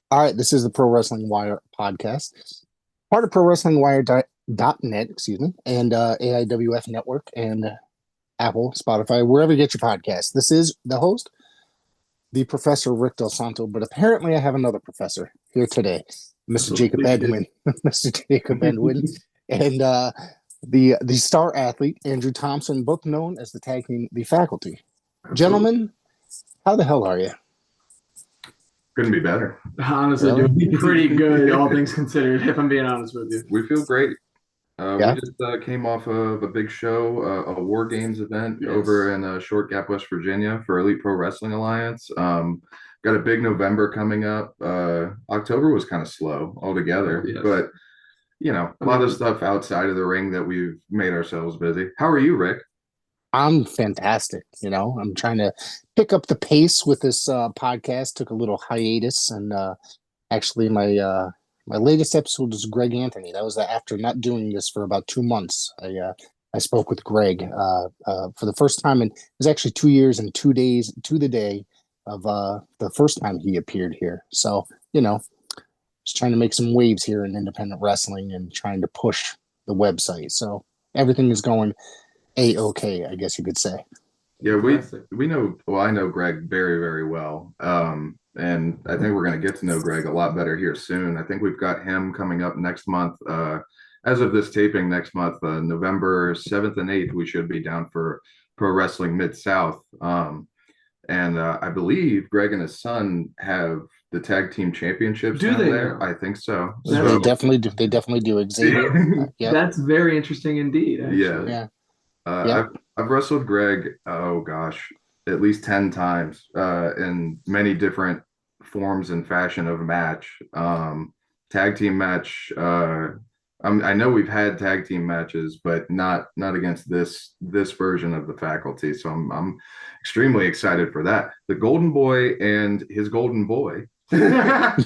All right, this is the Pro Wrestling Wire podcast, part of ProWrestlingWire.net, excuse me, and AIWF Network and Apple, Spotify, wherever you get your podcasts. This is the host, the Professor Rick Del Santo, but apparently I have another professor here today, That's Mr. what Jacob we do. Edwin, Mr. Jacob Edwin, and the star athlete Andrew Thompson, both known as the tag team, the faculty. Absolutely. Gentlemen, how the hell are you? Couldn't be better. Honestly, Really? doing pretty good, all things considered, if I'm being honest with you. We feel great. Yeah. We just came off of a big show, a War Games event Yes. over in Short Gap, West Virginia for Elite Pro Wrestling Alliance. Got a big November coming up. October was kind of slow altogether, Yes. but a lot of stuff outside of the ring that we've made ourselves busy. How are you, Rick? I'm fantastic. I'm trying to pick up the pace with this podcast. Took a little hiatus, and actually, my latest episode was Greg Anthony. That was after not doing this for about 2 months. I spoke with Greg for the first time, and it was actually 2 years and 2 days to the day of the first time he appeared here. So just trying to make some waves here in independent wrestling and trying to push the website. So everything is going A-okay, I guess you could say. Yeah, we know. Well, I know Greg very, very well. And I think we're going to get to know Greg a lot better here soon. I think we've got him coming up next month. As of this taping next month, November 7th and 8th, we should be down for Pro Wrestling Mid-South. And I believe Greg and his son have the tag team championships Do down they there. now? I think so. They So, definitely do. They definitely do. Xavier. Yep. That's very interesting indeed. Actually. Yeah. I've wrestled Greg, oh gosh, at least 10 times in many different forms and fashion of match. Tag team match. I know we've had tag team matches, but not against this version of the faculty. So I'm extremely excited for that. The Golden Boy and his Golden Boy. I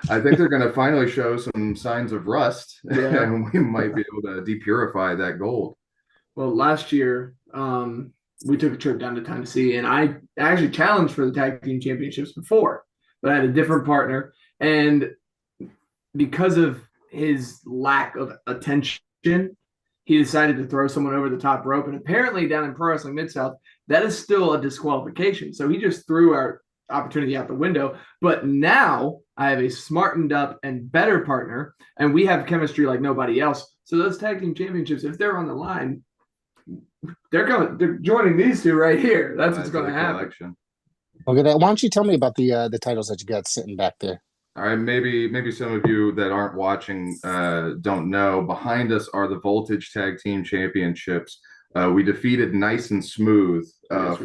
think they're going to finally show some signs of rust, and we might be able to depurify that gold. Well, last year, we took a trip down to Tennessee, and I actually challenged for the tag team championships before, but I had a different partner. And because of his lack of attention, he decided to throw someone over the top rope. And apparently down in Pro Wrestling Mid-South, that is still a disqualification. So he just threw our opportunity out the window. But now I have a smartened up and better partner, and we have chemistry like nobody else. So those tag team championships, if they're on the line, they're joining these two right here. That's what's going to happen. Okay, why don't you tell me about the titles that you got sitting back there? All right, maybe some of you that aren't watching don't know. Behind us are the Voltage Tag Team Championships. We defeated Nice and Smooth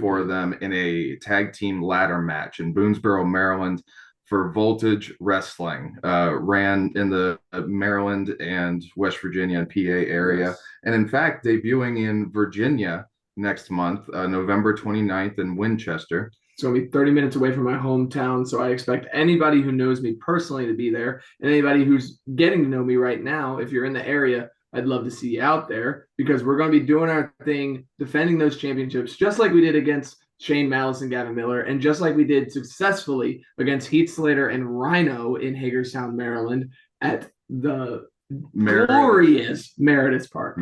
for them in a tag team ladder match in Boonesboro, Maryland, for Voltage Wrestling. Ran in the Maryland and West Virginia and PA area. Yes. And in fact, debuting in Virginia next month, November 29th in Winchester. It's going to be 30 minutes away from my hometown, so I expect anybody who knows me personally to be there, and anybody who's getting to know me right now, if you're in the area, I'd love to see you out there, because we're going to be doing our thing, defending those championships, just like we did against Shane Malice and Gavin Miller, and just like we did successfully against Heath Slater and Rhyno in Hagerstown, Maryland, at the glorious Meredith Park.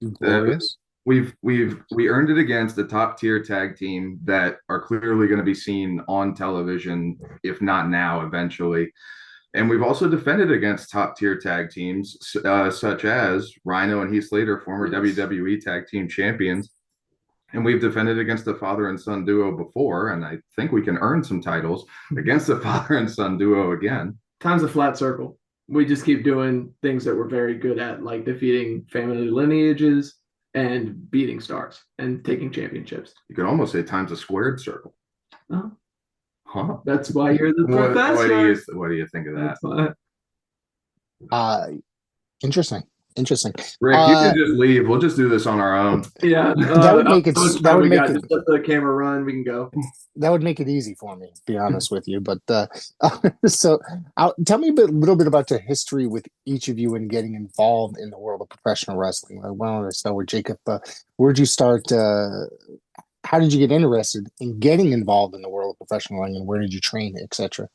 Glorious. We earned it against a top tier tag team that are clearly going to be seen on television, if not now, eventually. And we've also defended against top tier tag teams such as Rhyno and Heath Slater, former WWE tag team champions. And we've defended against the father and son duo before, and I think we can earn some titles against the father and son duo again. Time's a flat circle. We just keep doing things that we're very good at, like defeating family lineages and beating stars and taking championships. You could almost say time's a squared circle. Oh. Huh. That's why you're the professor. What do you think of that? Interesting. Rick, you can just leave. We'll just do this on our own. Yeah. That would make it. Just let the camera run. We can go. That would make it easy for me, to be honest with you. But so tell me a little bit about the history with each of you and getting involved in the world of professional wrestling. Why don't I start with Jacob? Where'd you start how did you get interested in getting involved in the world of professional wrestling, and where did you train, etc.?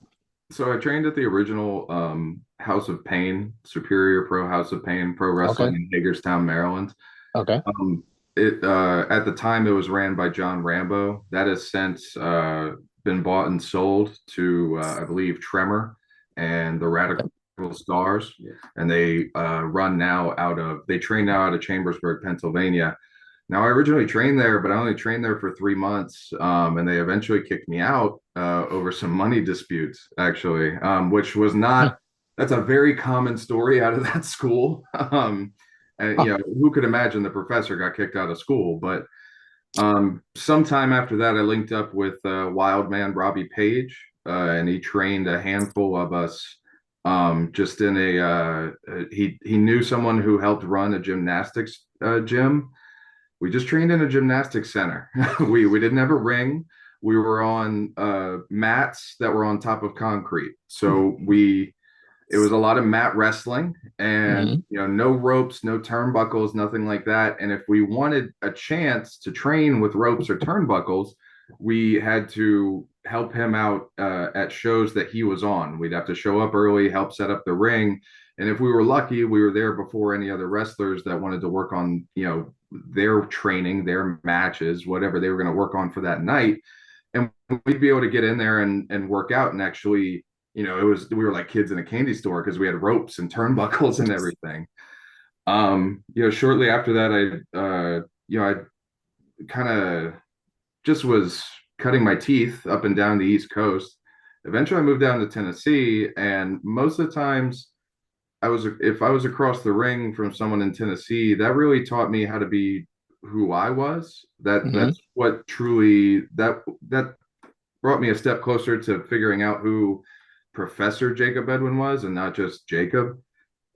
So I trained at the original House of Pain, Superior Pro House of Pain Pro Okay. Wrestling in Hagerstown, Maryland. Okay. It at the time it was ran by John Rambo. That has since been bought and sold to I believe Tremor and the Radical Stars, and they train now out of Chambersburg, Pennsylvania. Now, I originally trained there, but I only trained there for 3 months, and they eventually kicked me out over some money disputes, actually, which was not. That's a very common story out of that school. And who could imagine the professor got kicked out of school? But sometime after that, I linked up with Wild Man Robbie Page, and he trained a handful of us. Just in he knew someone who helped run a gymnastics gym. We just trained in a gymnastics center. we didn't have a ring. We were on mats that were on top of concrete. So it was a lot of mat wrestling, and no ropes, no turnbuckles, nothing like that. And if we wanted a chance to train with ropes or turnbuckles, we had to help him out at shows that he was on. We'd have to show up early, help set up the ring. And if we were lucky, we were there before any other wrestlers that wanted to work on, their training, their matches, whatever they were going to work on for that night. And we'd be able to get in there and work out. And actually, we were like kids in a candy store because we had ropes and turnbuckles and everything. Shortly after that, I kind of just was cutting my teeth up and down the East Coast. Eventually I moved down to Tennessee, and most of the times if I was across the ring from someone in Tennessee, that really taught me how to be who I was. That's what truly that brought me a step closer to figuring out who Professor Jakob Edwin was, and not just Jakob.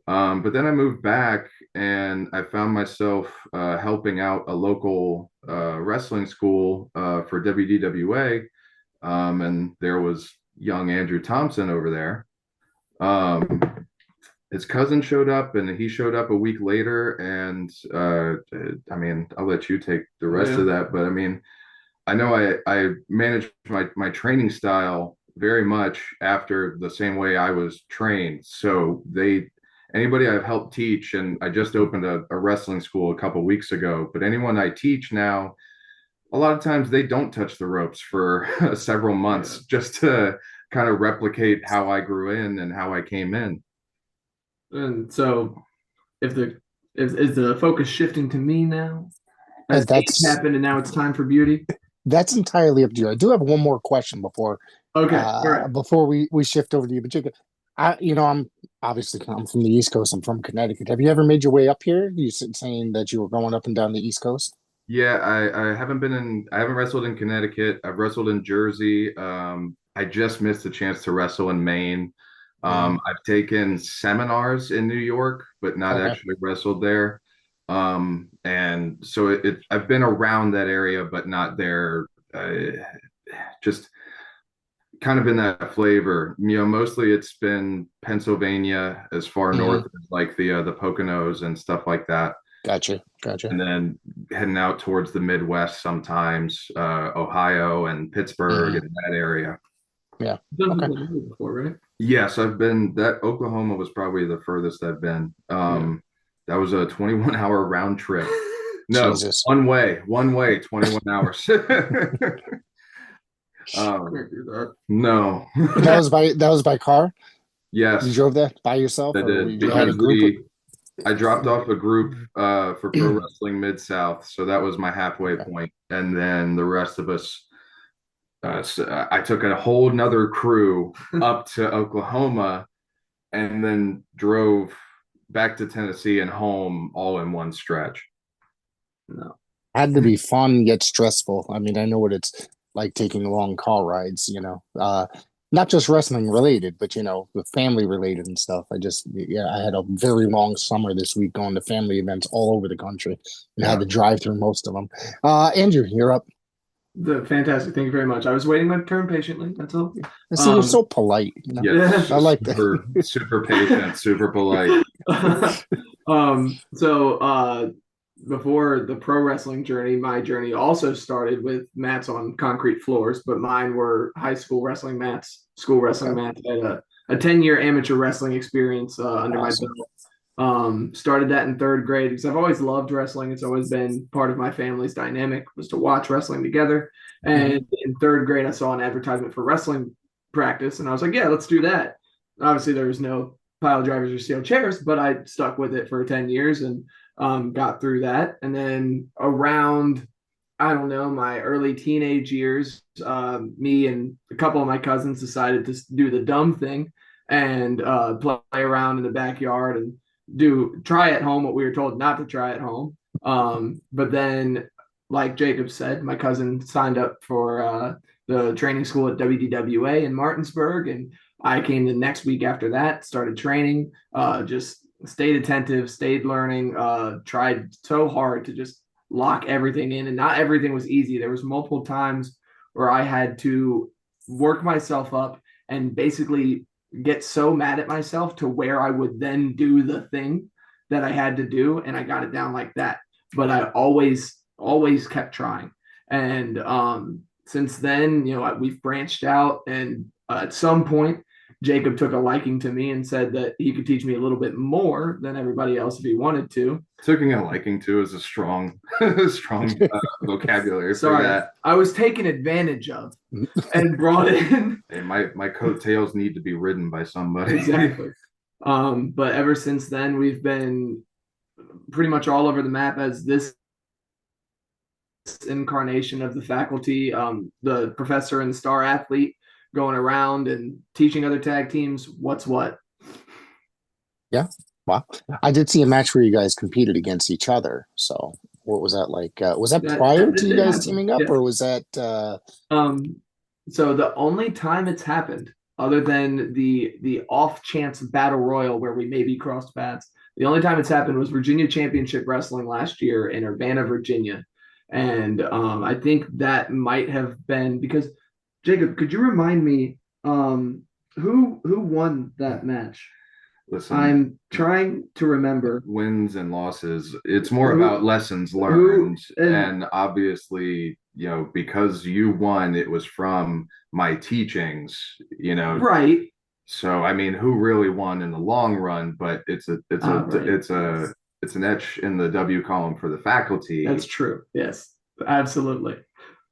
But then I moved back, and I found myself helping out a local wrestling school for WDWA, and there was young Andrew Thompson over there. His cousin showed up, and he showed up a week later. And I'll let you take the rest of that. But I know I managed my training style very much after the same way I was trained. So anybody I've helped teach, and I just opened a wrestling school a couple weeks ago, but anyone I teach now, a lot of times they don't touch the ropes for several months just to kind of replicate how I grew in and how I came in. And so is the focus shifting to me now? As that's happened, and now it's time for beauty? That's entirely up to you. I do have one more question before before we shift over to you. But Jacob, I'm from the East Coast. I'm from Connecticut. Have you ever made your way up here? You saying that you were going up and down the East Coast? Yeah, I haven't wrestled in Connecticut. I've wrestled in Jersey. I just missed a chance to wrestle in Maine. I've taken seminars in New York, but not actually wrestled there. And so I've been around that area, but not there. Just kind of in that flavor. Mostly it's been Pennsylvania, as far north as like the Poconos and stuff like that. Gotcha. And then heading out towards the Midwest sometimes, Ohio and Pittsburgh and that area. Yeah. Before, right? Yes, I've been. Oklahoma was probably the furthest I've been. That was a 21-hour round trip. No, Jesus. one way, 21 hours. No. That was by car? Yes. You drove that by yourself? I did. You had a group I dropped off a group for Pro Wrestling Mid-South, so that was my halfway point. And then the rest of us, I took a whole nother crew up to Oklahoma, and then drove back to Tennessee and home all in one stretch. No. Had to be fun yet stressful. I know what it's like taking long car rides, not just wrestling related, but the family related and stuff. I had a very long summer this week going to family events all over the country, and had to drive through most of them. Andrew, you're up. Fantastic. Thank you very much. I was waiting my turn patiently. That's all. See, you're so polite. Yes, I like that. Super patient, super polite. before the pro wrestling journey, my journey also started with mats on concrete floors, but mine were high school wrestling mats, school wrestling mats. I had a 10-year amateur wrestling experience under my belt. Started that in third grade because I've always loved wrestling. It's always been part of my family's dynamic was to watch wrestling together. And in third grade, I saw an advertisement for wrestling practice, and I was like, yeah, let's do that. Obviously, there was no pile drivers or steel chairs, but I stuck with it for 10 years and got through that. And then around, I don't know, my early teenage years, me and a couple of my cousins decided to do the dumb thing and play around in the backyard and try at home what we were told not to try at home. But then, like Jacob said, my cousin signed up for the training school at WDWA in Martinsburg, and I came the next week after that, started training, just stayed attentive, stayed learning, tried so hard to just lock everything in, and not everything was easy. There was multiple times where I had to work myself up and basically get so mad at myself to where I would then do the thing that I had to do, and I got it down like that. But I always kept trying. And since then, we've branched out, and at some point Jacob took a liking to me and said that he could teach me a little bit more than everybody else if he wanted to. Taking a liking to is a strong vocabulary Sorry, for that. I was taken advantage of and brought in. Hey, my coattails need to be ridden by somebody. Exactly. But ever since then, we've been pretty much all over the map as this incarnation of the faculty, the professor and the star athlete, going around and teaching other tag teams what's what. Yeah. Wow. I did see a match where you guys competed against each other. So what was that like? Was that prior to you guys teaming up, or was that so the only time it's happened, other than the off chance battle royal where we maybe crossed paths, the only time it's happened was Virginia Championship Wrestling last year in Urbana, Virginia. And I think that might have been because Jacob, could you remind me who won that match? Listen, I'm trying to remember wins and losses. It's more about lessons learned, and obviously, because you won, it was from my teachings. Right. So I mean, who really won in the long run? But it's an etch in the W column for the faculty. That's true. Yes, absolutely.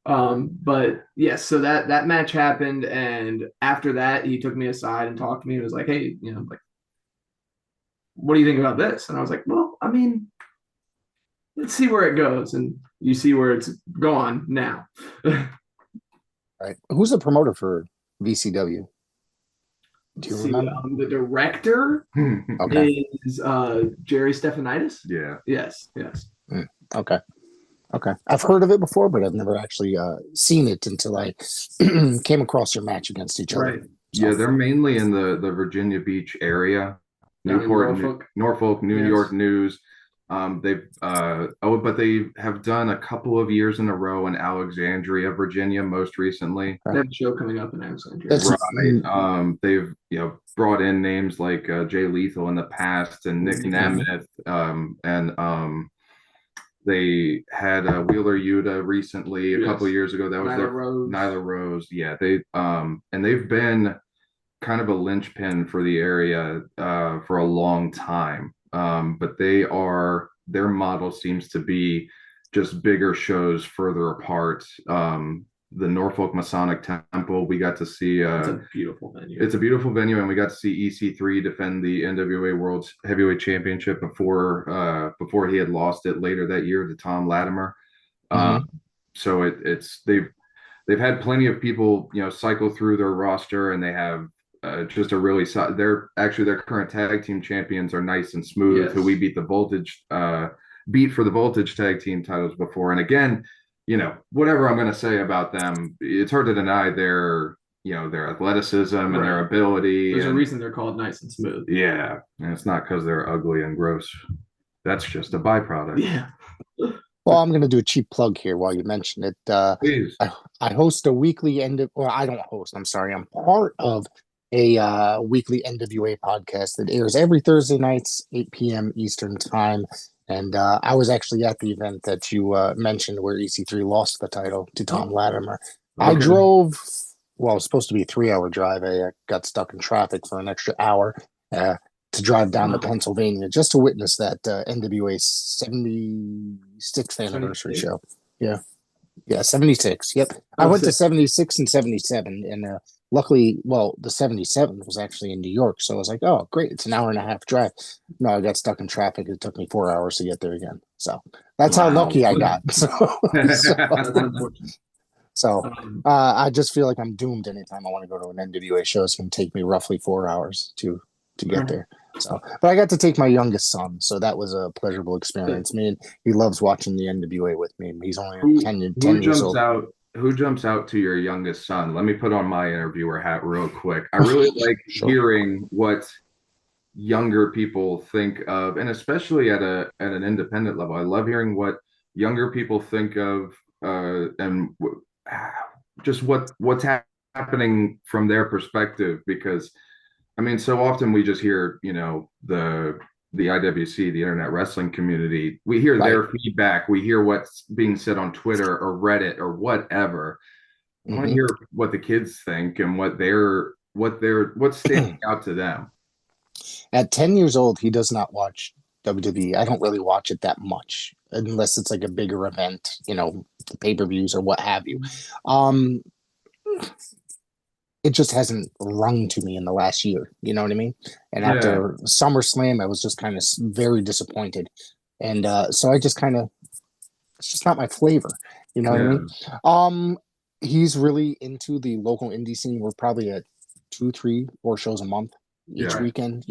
But yes, so that match happened, and after that, he took me aside and talked to me. He was like, "Hey, what do you think about this?" And I was like, "Well, I mean, let's see where it goes." And you see where it's gone now. Right. Who's the promoter for VCW? Do you remember? The director is Jerry Stephanitis. Yeah. Yes. Okay. I've heard of it before, but I've never actually seen it until I came across your match against each other. Right. So. Yeah, they're mainly in the Virginia Beach area, Newport, Norfolk, New York News. But they have done a couple of years in a row in Alexandria, Virginia, most recently. They have a show coming up in Alexandria. Right. They've brought in names like Jay Lethal in the past and Nick Nemeth, and they had Wheeler Yuta recently a couple of years ago. That was Nyla Rose. Yeah, they've been kind of a linchpin for the area for a long time. But their model seems to be just bigger shows further apart. The Norfolk Masonic Temple, we got to see. It's a beautiful venue. It's a beautiful venue, and we got to see EC3 defend the NWA World Heavyweight Championship before he had lost it later that year to Tom Latimer. So they've had plenty of people cycle through their roster, and they have just a really their current tag team champions are Nice and Smooth, who we beat for the Voltage tag team titles before. And again, whatever I'm going to say about them, it's hard to deny their athleticism and their ability. There's a reason they're called Nice and Smooth. Yeah, and it's not because they're ugly and gross. That's just a byproduct. Yeah. Well, I'm going to do a cheap plug here while you mention it. Please. I host a weekly I don't host. I'm sorry. I'm part of a weekly NWA podcast that airs every Thursday nights, 8 p.m. Eastern time. And I was actually at the event that you mentioned where EC3 lost the title to Tom Latimer. I drove, well, it was supposed to be a 3-hour drive. I got stuck in traffic for an extra hour to drive down to Pennsylvania just to witness that NWA 76th anniversary show. Yeah. Yeah, 76. Yep. I went to 76 and 77. And luckily, well, the 77 was actually in New York. So I was like, oh, great. It's an hour and a half drive. No, I got stuck in traffic. It took me 4 hours to get there again. So that's how lucky I got. So I just feel like I'm doomed anytime I want to go to an NWA show. It's going to take me roughly 4 hours to get there. So, but I got to take my youngest son, so that was a pleasurable experience. Me and he loves watching the NWA with me. He's only 10 years old. Who jumps out to your youngest son? Let me put on my interviewer hat real quick. I really like hearing what younger people think of, and especially at an independent level. I love hearing what younger people think of, and just what's happening from their perspective, because I mean, so often we just hear, the IWC, the internet wrestling community, we hear their feedback, we hear what's being said on Twitter or Reddit or whatever. I want to hear what the kids think and what's standing out to them. At 10 years old, he does not watch WWE. I don't really watch it that much unless it's like a bigger event, the pay-per-views or what have you. It just hasn't rung to me in the last year. You know what I mean? And after SummerSlam, I was just kind of very disappointed. And so I just it's just not my flavor. You know what I mean? He's really into the local indie scene. We're probably at 2, 3, 4 shows a month each weekend,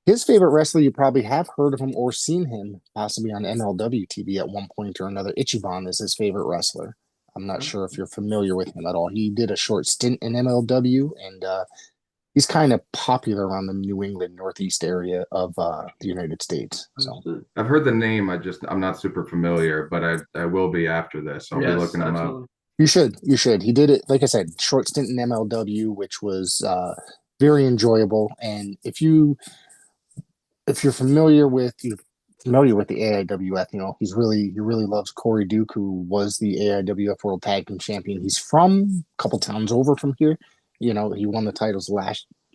His favorite wrestler, you probably have heard of him or seen him possibly on MLW TV at one point or another. Ichiban is his favorite wrestler. I'm not sure if you're familiar with him at all. He did a short stint in MLW, and he's kind of popular around the New England Northeast area of the United States. So I've heard the name. I'm not super familiar, but I will be after this. I'll be looking him up. You should. He did it, like I said, short stint in MLW, which was very enjoyable. And if you're familiar with the AIWF, he really loves Corey Duke, who was the AIWF World Tag Team Champion. He's from a couple towns over from here. He won the titles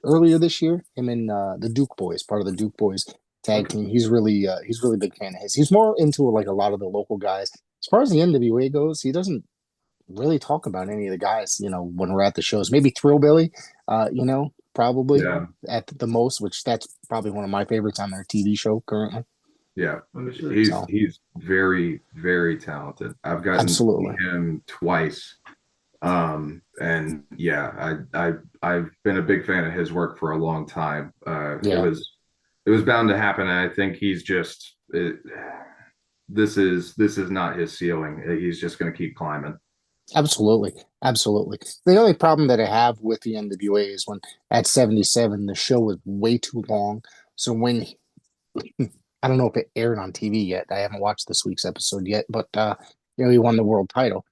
earlier this year. Him and the Duke Boys, part of the Duke Boys tag team. He's really big fan of his. He's more into like a lot of the local guys. As far as the NWA goes, he doesn't really talk about any of the guys, when we're at the shows. Maybe Thrillbilly, probably at the most, which that's probably one of my favorites on their TV show currently. Yeah, he's very, very talented. I've gotten to see him twice, and I've been a big fan of his work for a long time. It was bound to happen, and I think he's just this is not his ceiling. He's just going to keep climbing. Absolutely. The only problem that I have with the NWA is when at 77 the show was way too long. So when I don't know if it aired on TV yet. I haven't watched this week's episode yet, but he won the world title.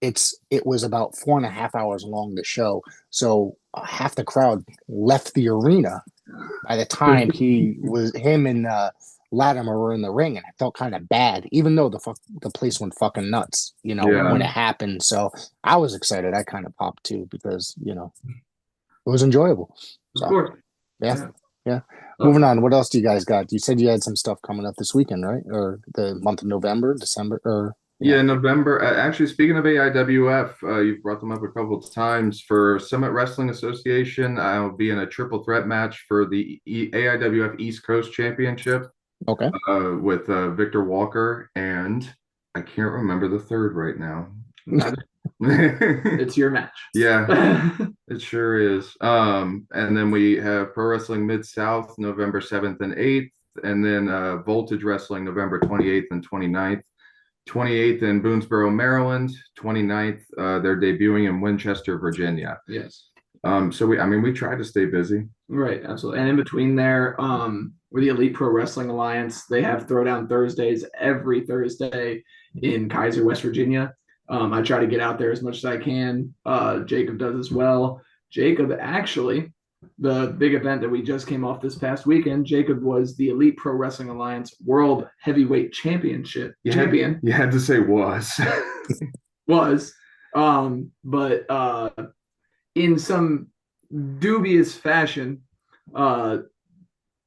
It was about 4.5 hours long, the show. So half the crowd left the arena by the time him and Latimer were in the ring, and I felt kind of bad, even though the place went fucking nuts, when it happened. So I was excited. I kind of popped too because it was enjoyable. So, of course. Yeah. Moving on. What else do you guys got? You said you had some stuff coming up this weekend, right? Or the month of November, December, or November. Actually, speaking of AIWF, you've brought them up a couple of times. For Summit Wrestling Association, I'll be in a triple threat match for the AIWF East Coast Championship. Okay. With Victor Walker, and I can't remember the third right now. It's your match. Yeah, it sure is. And then we have Pro Wrestling Mid-South November 7th and 8th, and then Voltage Wrestling November 28th and 29th. 28th in Boonesboro, Maryland. 29th, they're debuting in Winchester, Virginia. Yes. So we try to stay busy. Right, absolutely. And in between there, we're the Elite Pro Wrestling Alliance. They have Throwdown Thursdays every Thursday in Kaiser, West Virginia. I try to get out there as much as I can. Jakob does as well. Jakob actually the big event that we just came off this past weekend, Jakob was the Elite Pro Wrestling Alliance World Heavyweight Championship champion. You had to say was. Was. But in some dubious fashion,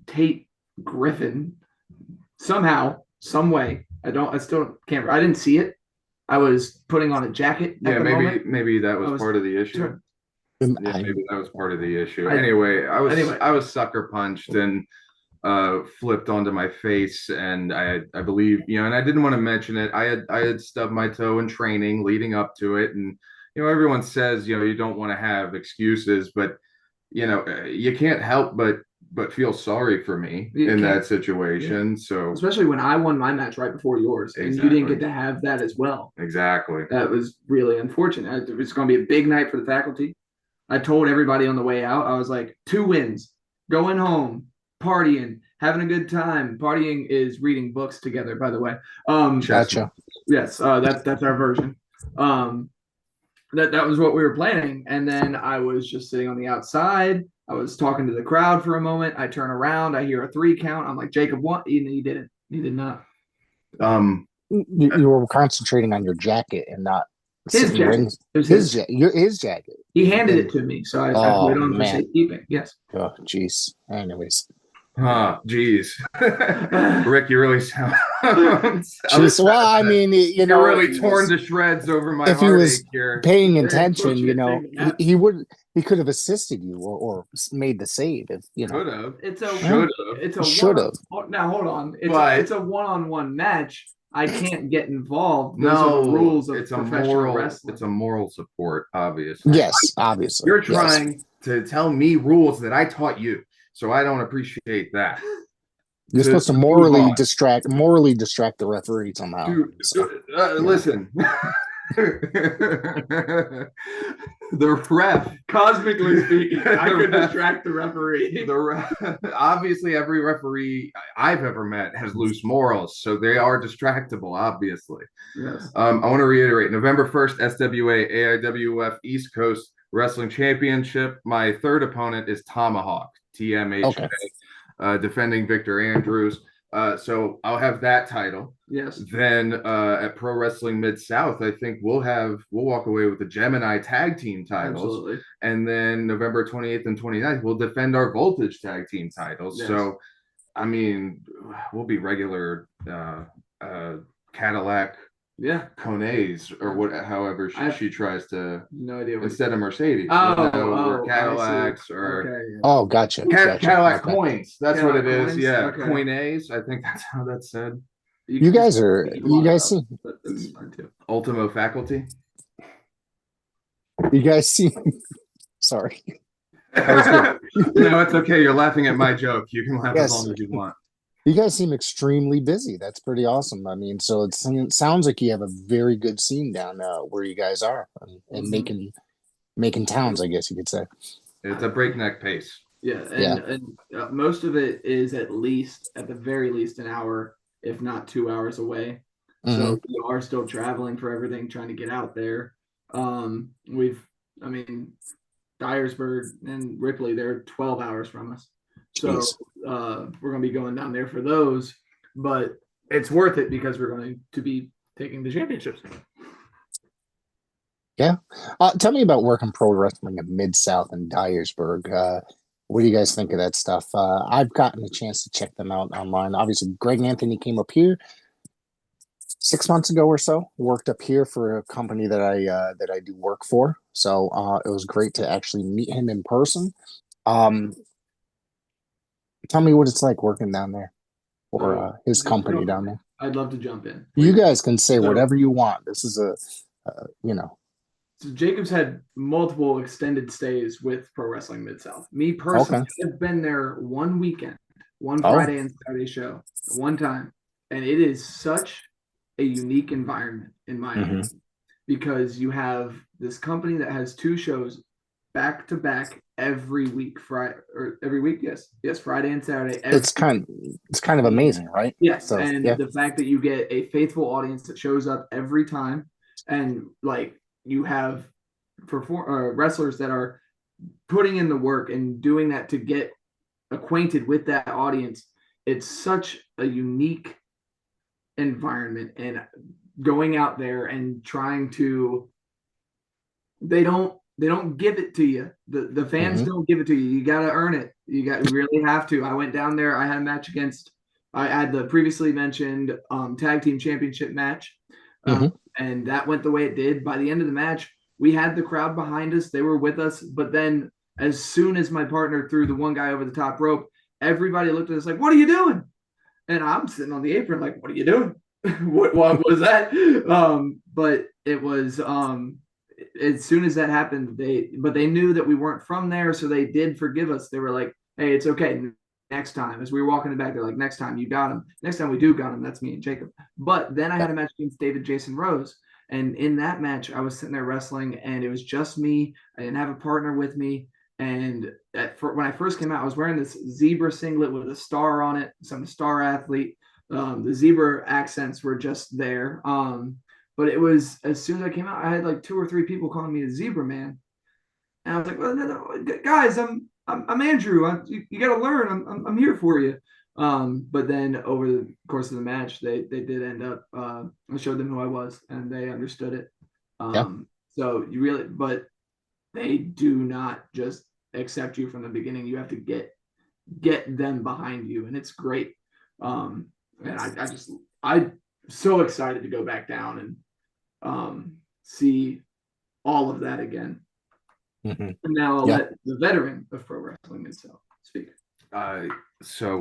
Tate Griffin somehow, some way, I didn't see it. I was putting on a jacket. Maybe that was part of the issue. Maybe that was part of the issue. Anyway, I was sucker punched and flipped onto my face, and I believe, and I didn't want to mention it. I had stubbed my toe in training leading up to it, and everyone says you don't want to have excuses, but you can't help but feel sorry for me in that situation. Yeah. So especially when I won my match right before yours, and you didn't get to have that as well. Exactly. That was really unfortunate. It's going to be a big night for the faculty. I told everybody on the way out, I was like, 2 wins, going home, partying, having a good time. Partying is reading books together, by the way. Gotcha. Yes, that's our version. That was what we were planning. And then I was just sitting on the outside. I was talking to the crowd for a moment. I turn around, I hear a 3 count. I'm like, Jakob, what? He didn't. He did not. You were concentrating on your jacket and not his jacket. His jacket. He handed it to me, so I put it on for safekeeping. Yes. Oh, jeez. Anyways. Jeez. Rick, you really sound. Well, I mean, you're really torn to shreds over my. If he was paying attention, he could have assisted you or made the save. If could have. Should have. Now hold on. It's a one-on-one match. I can't get involved. Those are the rules of professional wrestling. It's a moral support, obviously. Yes, obviously. You're trying to tell me rules that I taught you, so I don't appreciate that. You're supposed to morally distract the referee somehow. Listen. The ref, cosmically speaking, I could distract the referee. Obviously, every referee I've ever met has loose morals, so they are distractible. Obviously, yes. I want to reiterate: November 1st, SWA AIWF East Coast Wrestling Championship. My third opponent is Tomahawk TMHA, defending Victor Andrews. So I'll have that title. Yes. Then at Pro Wrestling Mid-South, I think we'll walk away with the Gemini tag team titles. Absolutely. And then November 28th and 29th, we'll defend our Voltage tag team titles. Yes. So, I mean, we'll be regular Cadillac Conays or however she tries to. No idea. Instead of Mercedes. Or Cadillacs or. Oh, gotcha. Cadillac coins. That's Cadillac what it is. coins? Yeah. Okay. Coinays. I think that's how that's said. You guys see Ultimo Faculty. You guys see. Sorry. No, it's okay. You're laughing at my joke. You can laugh as long as you want. You guys seem extremely busy. That's pretty awesome. I mean, so it sounds like you have a very good scene down where you guys are and making towns, I guess you could say. It's a breakneck pace. Yeah, and most of it is at the very least an hour, if not 2 hours away. Mm-hmm. So we are still traveling for everything, trying to get out there. Dyersburg and Ripley, they're 12 hours from us. So we're going to be going down there for those, but it's worth it because we're going to be taking the championships. Yeah. Tell me about working pro wrestling at Mid-South and Dyersburg. What do you guys think of that stuff? I've gotten a chance to check them out online. Obviously, Greg Anthony came up here 6 months ago or so, worked up here for a company that I do work for. So it was great to actually meet him in person. Tell me what it's like working down there or his company down there. I'd love to jump in. You guys can say whatever you want. This is So Jacob's had multiple extended stays with Pro Wrestling Mid-South. Me personally, I've been there one weekend, one Friday and Saturday show, one time. And it is such a unique environment, in my opinion, because you have this company that has 2 shows back to back every week, Friday and Saturday. It's kind of amazing, right? Yes, so, the fact that you get a faithful audience that shows up every time, and like you have wrestlers that are putting in the work and doing that to get acquainted with that audience. It's such a unique environment, and going out there and trying to, they don't give it to you. The fans don't give it to you. You got to earn it. You really have to. I went down there. I had a match against, I had the previously mentioned tag team championship match. And that went the way it did. By the end of the match, we had the crowd behind us. They were with us. But then as soon as my partner threw the one guy over the top rope, everybody looked at us like, what are you doing? And I'm sitting on the apron like, what are you doing? what was that? But it was as soon as that happened, they knew that we weren't from there, so they did forgive us. They were like, hey, it's okay. Next time, as we were walking back, they're like, next time you got him. Next time we do got him, that's me and Jacob. But then I had a match against David Jason Rose. And in that match, I was sitting there wrestling, and it was just me. I didn't have a partner with me. And when I first came out, I was wearing this zebra singlet with a star on it. So I'm a star athlete. The zebra accents were just there. But it was, as soon as I came out, I had like 2 or 3 people calling me the Zebra Man. And I was like, well, no, guys, I'm Andrew. You got to learn. I'm here for you. But then over the course of the match, they did end up. I showed them who I was, and they understood it. So you really, but they do not just accept you from the beginning. You have to get them behind you, and it's great. And I'm so excited to go back down and see all of that again. And now I'll let the veteran of pro wrestling himself speak. So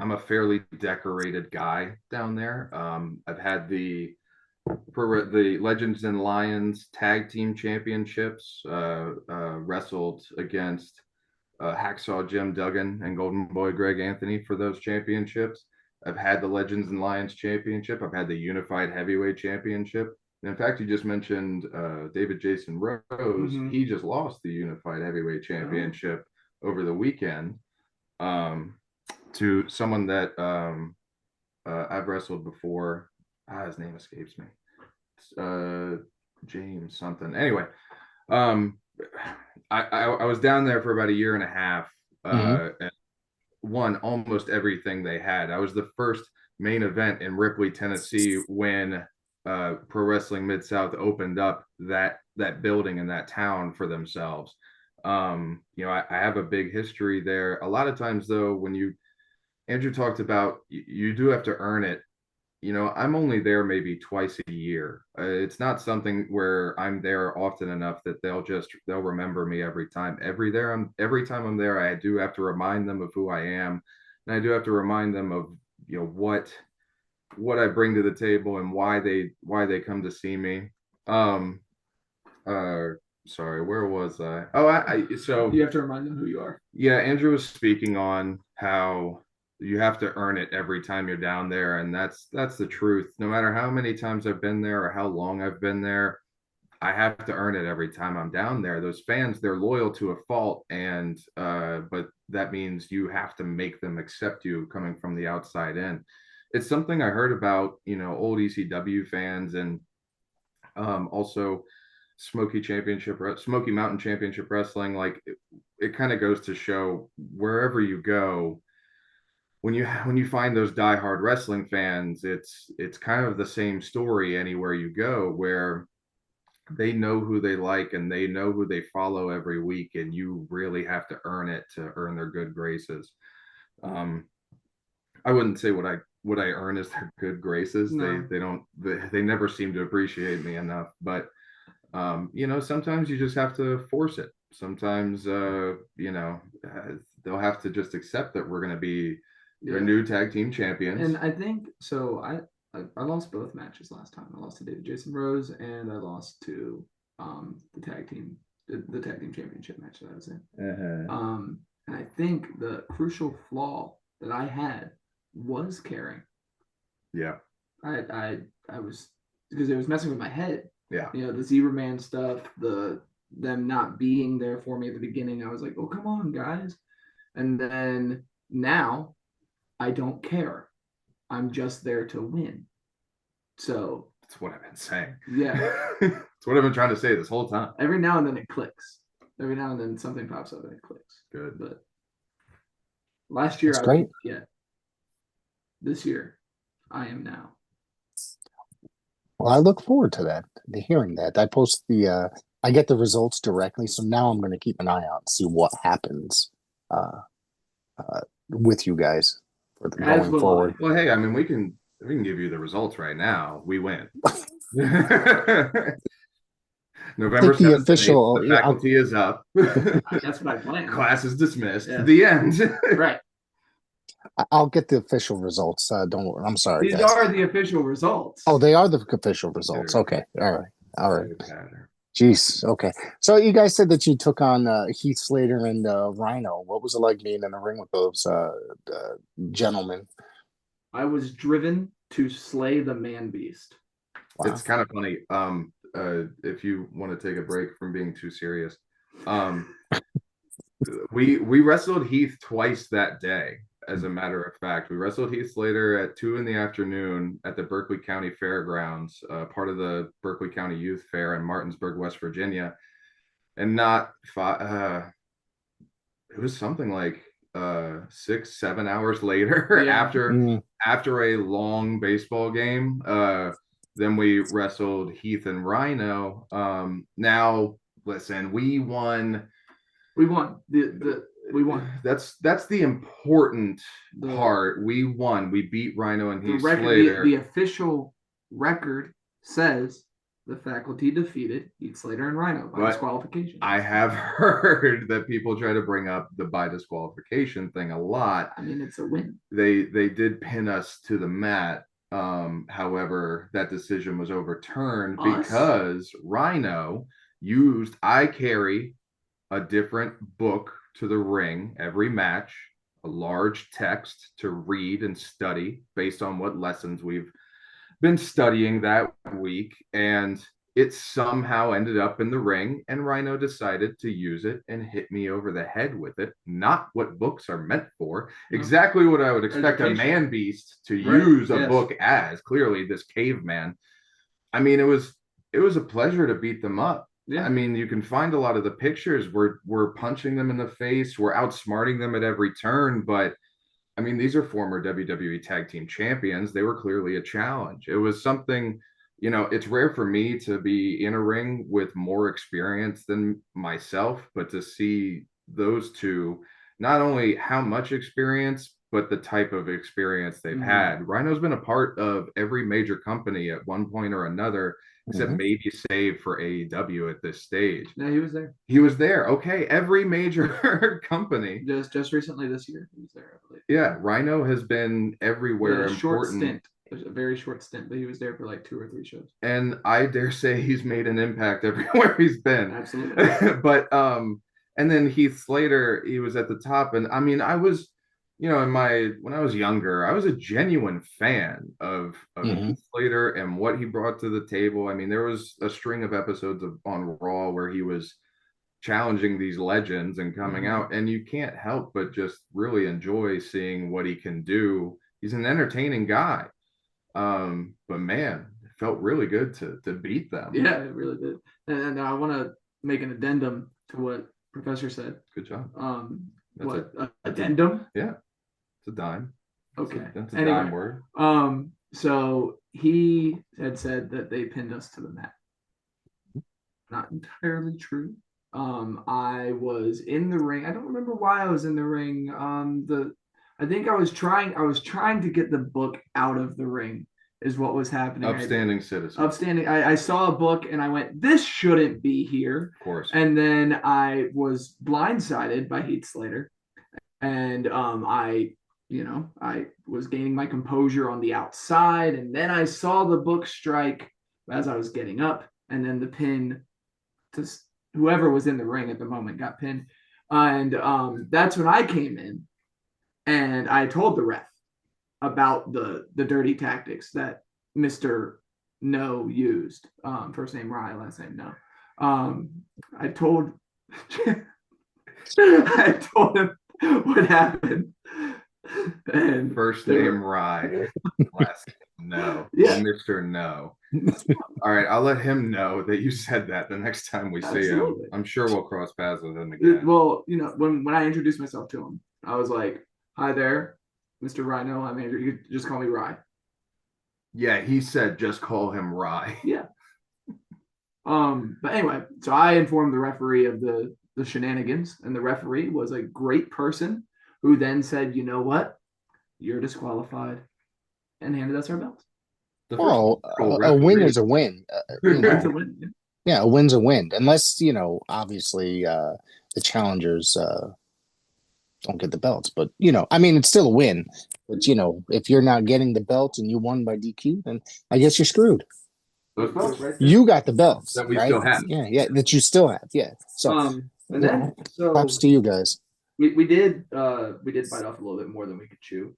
I'm a fairly decorated guy down there. I've had the Legends and Lions tag team championships, wrestled against Hacksaw Jim Duggan and Golden Boy Greg Anthony for those championships. I've had the Legends and Lions championship. I've had the Unified Heavyweight championship. And in fact, you just mentioned David Jason Rose. He just lost the Unified Heavyweight championship over the weekend to someone that I've wrestled before. His name escapes me. James something. Anyway, I was down there for about a year and a half and won almost everything they had. I was the first main event in Ripley, Tennessee when Pro Wrestling Mid-South opened up that building in that town for themselves. I have a big history there. A lot of times though, when Andrew talked about you do have to earn it. I'm only there maybe twice a year. It's not something where I'm there often enough that they'll remember me every time. Every time I'm there, I do have to remind them of who I am, and I do have to remind them of what I bring to the table and why they come to see me. Sorry, where was I? So you have to remind them who you are. Yeah, Andrew was speaking on how you have to earn it every time you're down there, and that's the truth. No matter how many times I've been there or how long I've been there, I have to earn it every time I'm down there. Those fans, they're loyal to a fault, and but that means you have to make them accept you coming from the outside in. It's something I heard about, old ECW fans and also Smoky Mountain Championship Wrestling. Like it kind of goes to show wherever you go, when you find those diehard wrestling fans, it's kind of the same story anywhere you go, where they know who they like and they know who they follow every week, and you really have to earn it to earn their good graces. I wouldn't say what I earn is their good graces. No. They never seem to appreciate me enough, but sometimes you just have to force it. Sometimes they'll have to just accept that we're going to be their new tag team champions. And I think so. I lost both matches last time. I lost to David Jason Rose, and I lost to the tag team championship match that I was in. And I think the crucial flaw that I had was caring. Yeah. I was, because it was messing with my head. Yeah. The Zebra Man stuff, them not being there for me at the beginning. I was like, oh, come on, guys. And then now I don't care. I'm just there to win. So that's what I've been saying. Yeah. That's what I've been trying to say this whole time. Every now and then it clicks. Every now and then something pops up and it clicks. Good. But last year That's I great. wasn't yet. This year I am now. Well, I look forward to that, to hearing that. I get the results directly, so now I'm going to keep an eye out and see what happens uh, with you guys for the As going will forward. Well, hey, I mean, we can give you the results right now. We win. November Take the 7th and 8th, official. the faculty is up. That's what I planned. Class is dismissed. Yeah. The end. Right. I'll get the official results. Don't worry. I'm sorry, These guys. are the official results. Oh, they are the official results. Okay. All right. All right. Matter. Jeez. Okay. So you guys said that you took on Heath Slater and Rhino. What was it like being in the ring with those gentlemen? Uh, I was driven to slay the man beast. Wow. It's kind of funny. If you want to take a break from being too serious, we wrestled Heath twice that day. As a matter of fact, we wrestled Heath Slater at 2 p.m. at the Berkeley County Fairgrounds, part of the Berkeley County Youth Fair in Martinsburg, West Virginia. And not it was something like 6-7 hours later after a long baseball game. Then we wrestled Heath and Rhino. Now listen, we won. We won. We won. That's the important part. We won. We beat Rhino and Heath Slater. The official record says the faculty defeated Heath Slater and Rhino by disqualification. I have heard that people try to bring up the by disqualification thing a lot. I mean, it's a win. They did pin us to the mat. However, that decision was overturned because Rhino used I carry a different book to the ring every match, a large text to read and study based on what lessons we've been studying that week, and it somehow ended up in the ring, and Rhino decided to use it and hit me over the head with it. Not what books are meant for. Exactly what I would expect a man beast to use a book as. Clearly this caveman. I mean, it was a pleasure to beat them up. Yeah. I mean, you can find a lot of the pictures. We're punching them in the face. We're outsmarting them at every turn. But I mean, these are former WWE Tag Team Champions. They were clearly a challenge. It was something, it's rare for me to be in a ring with more experience than myself, but to see those two, not only how much experience, but the type of experience they've had. Rhino's been a part of every major company at one point or another, except maybe save for AEW at this stage. No, he was there. He was there. Okay. Every major company. Just recently this year, he was there, I believe. Yeah. Rhino has been everywhere. A short stint. It was a very short stint, but he was there for like 2 or 3 shows. And I dare say he's made an impact everywhere he's been. Absolutely. But and then Heath Slater, he was at the top. And I mean, I was, when I was younger, I was a genuine fan of Heath Slater and what he brought to the table. I mean, there was a string of episodes on Raw where he was challenging these legends and coming out, and you can't help but just really enjoy seeing what he can do. He's an entertaining guy. But man, it felt really good to beat them. Yeah, it really did. And I want to make an addendum to what Professor said. Good job. Addendum? Yeah. It's a dime. Okay. That's a dime word. So he had said that they pinned us to the mat. Not entirely true. I was in the ring. I don't remember why I was in the ring. I think I was trying to get the book out of the ring is what was happening. Upstanding citizen. Upstanding. I saw a book and I went, this shouldn't be here. Of course. And then I was blindsided by Heath Slater. And I was gaining my composure on the outside, and then I saw the book strike as I was getting up, and then the pin to whoever was in the ring at the moment got pinned. And that's when I came in, and I told the ref about the dirty tactics that Mr. No used. First name Rye, last name No. I told him what happened. And first name Rye, last No. Yeah. Mr. No. All right, I'll let him know that you said that the next time we see him. Absolutely. I'm sure we'll cross paths with him again. Well, when I introduced myself to him, I was like, "Hi there, Mr. Rhyno. I'm Andrew. You could just call me Rye." Yeah, he said just call him Rye. Yeah. But anyway, so I informed the referee of the shenanigans, and the referee was a great person who then said, "You know what? You're disqualified," and handed us our belts. Well, a win is a win. It's a win. Yeah, a win's a win. Unless, obviously the challengers don't get the belts. But, I mean, it's still a win. But, if you're not getting the belt and you won by DQ, then I guess you're screwed. Those belts? You got the belts. That we right? still have. Yeah, that you still have. Yeah. So, And then, props to you guys. we did bite off a little bit more than we could chew,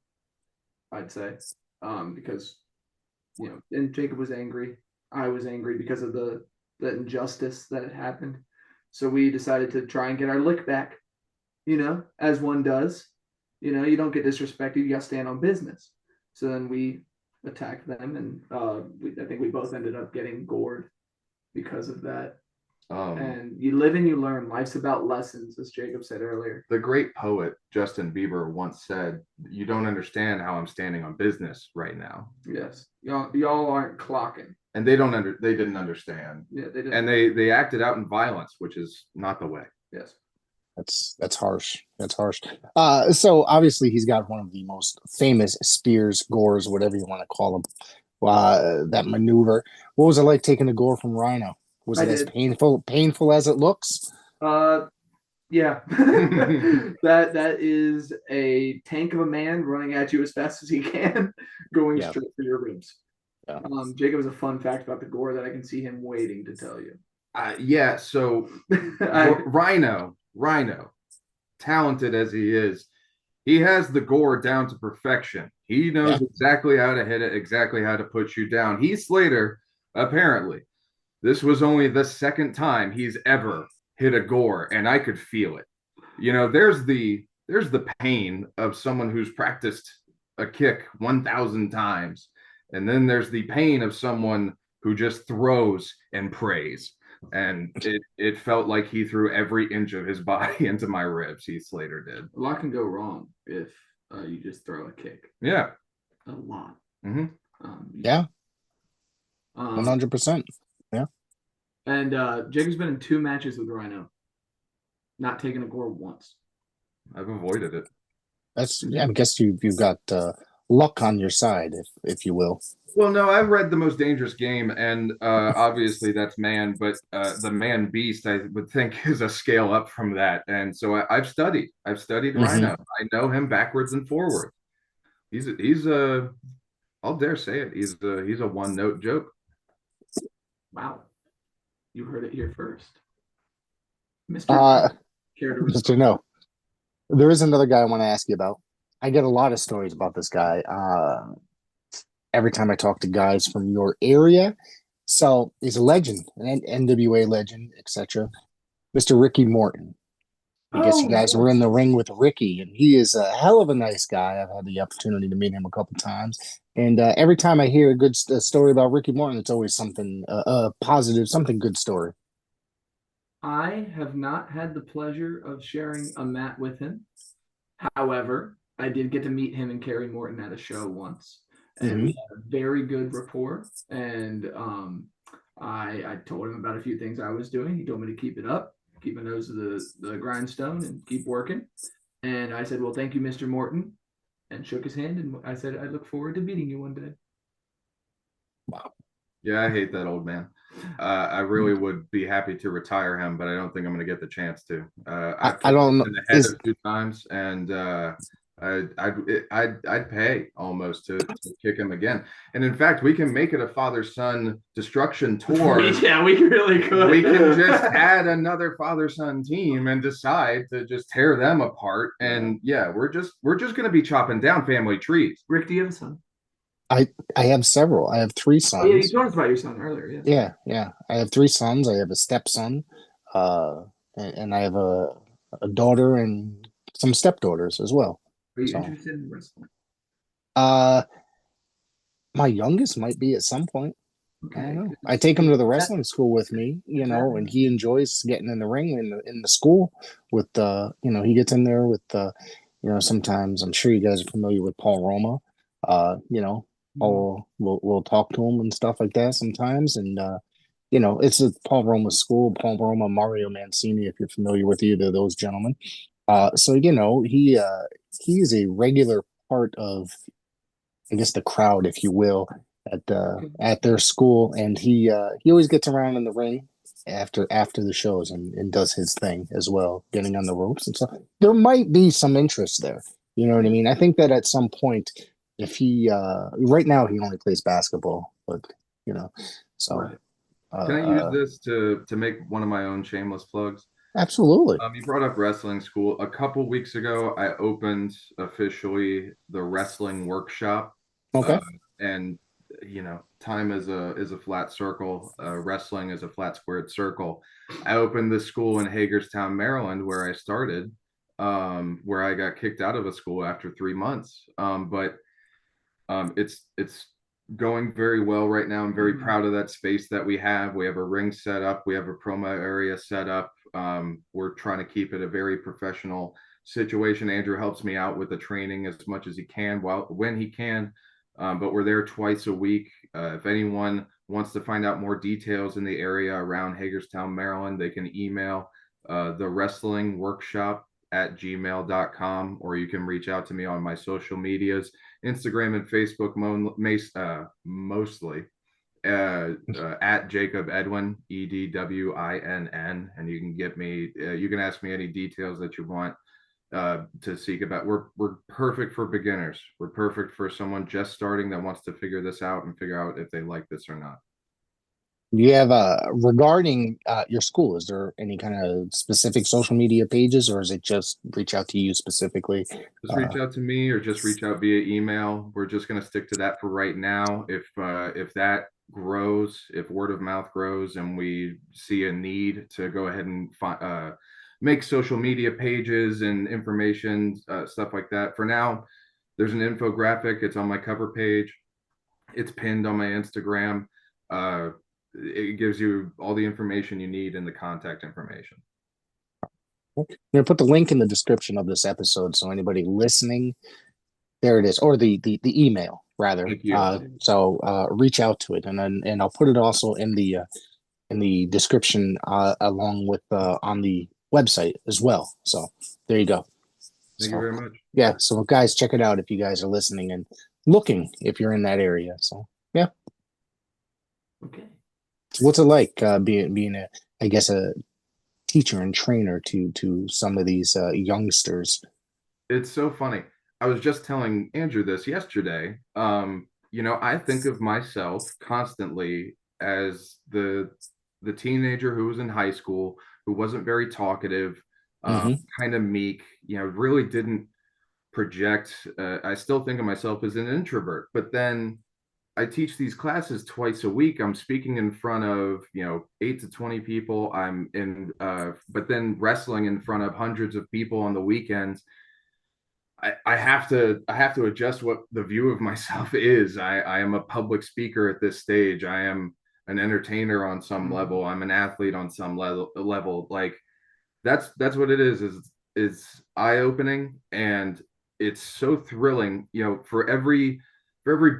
I'd say, because and Jacob was angry. I was angry because of the injustice that had happened. So we decided to try and get our lick back, as one does. You don't get disrespected. You got to stand on business. So then we attacked them, and I think we both ended up getting gored because of that. And you live and you learn. Life's about lessons, as Jacob said earlier. The great poet Justin Bieber once said, "You don't understand how I'm standing on business right now." Yes, y'all aren't clocking. And they didn't understand. Yeah, they didn't. And they acted out in violence, which is not the way. Yes. That's harsh. That's harsh. So obviously he's got one of the most famous spears, gores, whatever you want to call them. That maneuver. What was it like taking a gore from Rhino? Was it as painful as it looks? Yeah. that is a tank of a man running at you as fast as he can, going straight for your ribs. Yeah. Jacob has a fun fact about the gore that I can see him waiting to tell you. Yeah. So Rhino, talented as he is, he has the gore down to perfection. He knows exactly how to hit it, exactly how to put you down. Heath Slater, apparently, this was only the second time he's ever hit a gore, and I could feel it. There's the pain of someone who's practiced a kick 1,000 times, and then there's the pain of someone who just throws and prays. And it felt like he threw every inch of his body into my ribs. Heath Slater did. A lot can go wrong if you just throw a kick. Yeah, a lot. Mm-hmm. 100%. Yeah. And Jacob's been in 2 matches with Rhino, not taking a gore once. I've avoided it. I guess you've got luck on your side, if you will. Well, no, I've read The Most Dangerous Game, and obviously that's man, but the man beast, I would think, is a scale up from that. And so I've studied Rhino. I know him backwards and forwards. He's I'll dare say it. He's a one-note joke. Wow, you heard it here first, Mr. Mr. No. There is another guy I want to ask you about. I get a lot of stories about this guy. Every time I talk to guys from your area. So he's a legend, an NWA legend, etc. Mr. Ricky Morton. I guess you guys were in the ring with Ricky, and he is a hell of a nice guy. I've had the opportunity to meet him a couple times. And every time I hear a good story about Ricky Morton, it's always something positive, something good story. I have not had the pleasure of sharing a mat with him. However, I did get to meet him and Kerry Morton at a show once. And we had a very good rapport. And I told him about a few things I was doing. He told me to keep it up, keep my nose to the grindstone, and keep working. And I said, well, thank you, Mr. Morton, and shook his hand. And I said, I look forward to beating you one day. Wow. Yeah, I hate that old man. I really would be happy to retire him, but I don't think I'm going to get the chance to. I don't know. In the head a few times, and I'd pay almost to kick him again. And in fact, we can make it a father-son destruction tour. Yeah, we really could. We can just add another father-son team and decide to just tear them apart. And we're just going to be chopping down family trees. Rick, do you have a son? I have several. I have 3 sons. Oh, yeah, you told us about your son earlier. Yes. Yeah. I have 3 sons. I have a stepson, and I have a daughter and some stepdaughters as well. Are you interested in wrestling? My youngest might be at some point. I don't Okay. know. I take him to the wrestling school with me, and he enjoys getting in the ring in the school with he gets in there with sometimes I'm sure you guys are familiar with Paul Roma. Paul will talk to him and stuff like that sometimes. And it's a Paul Roma school, Paul Roma, Mario Mancini, if you're familiar with either of those gentlemen. So he is a regular part of, I guess, the crowd, if you will, at their school, and he always gets around in the ring after the shows and does his thing as well, getting on the ropes and stuff. There might be some interest there. You know what I mean? I think that at some point, if he right now he only plays basketball, but so Right. Can I use uh, this to make one of my own shameless plugs? absolutely. You brought up wrestling school. A couple weeks ago, I opened officially the wrestling workshop. Okay. And time is a flat circle. Wrestling is a flat squared circle. I opened this school in Hagerstown, Maryland, where I started, where I got kicked out of a school after 3 months. But it's going very well right now. I'm very proud of that space that we have. We have a ring set up. We have a promo area set up. We're trying to keep it a very professional situation. Andrew helps me out with the training as much as he can when he can. But we're there twice a week. If anyone wants to find out more details in the area around Hagerstown, Maryland, they can email the wrestling workshop at gmail.com, or you can reach out to me on my social medias, Instagram and Facebook, mostly at Jakob Edwin, EDWINN, and you can get me. You can ask me any details that you want to seek about. We're perfect for beginners. We're perfect for someone just starting that wants to figure this out and figure out if they like this or not. You have regarding your school, is there any kind of specific social media pages, or is it just reach out to you specifically? Just reach out to me or just reach out via email. We're just going to stick to that for right now. If that grows, if word of mouth grows and we see a need to go ahead and make social media pages and information, stuff like that. For now, there's an infographic. It's on my cover page. It's pinned on my Instagram. It gives you all the information you need and the contact information. I'm gonna put the link in the description of this episode, so anybody listening, there it is, or the email rather. Thank you. So reach out to it, and I'll put it also in the description along with on the website as well. So there you go. Thank you very much. Yeah, so guys, check it out if you guys are listening and looking, if you're in that area. So yeah. Okay. What's it like being a, I guess, a teacher and trainer to some of these youngsters? It's so funny. I was just telling Andrew this yesterday. I think of myself constantly as the teenager who was in high school, who wasn't very talkative, Mm-hmm. kind of meek, really didn't project. I still think of myself as an introvert, but then I teach these classes twice a week. I'm speaking in front of, 8 to 20 people. But then wrestling in front of hundreds of people on the weekends. I have to adjust what the view of myself is. I am a public speaker at this stage. I am an entertainer on some level. I'm an athlete on some level. Like that's what it is eye-opening, and it's so thrilling, for every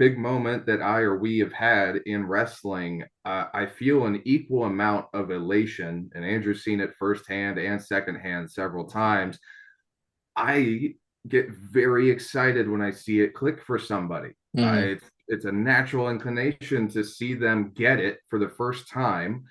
big moment that I or we have had in wrestling. I feel an equal amount of elation, and Andrew's seen it firsthand and secondhand several times. I get very excited when I see it click for somebody. Mm-hmm. It's a natural inclination to see them get it for the first time,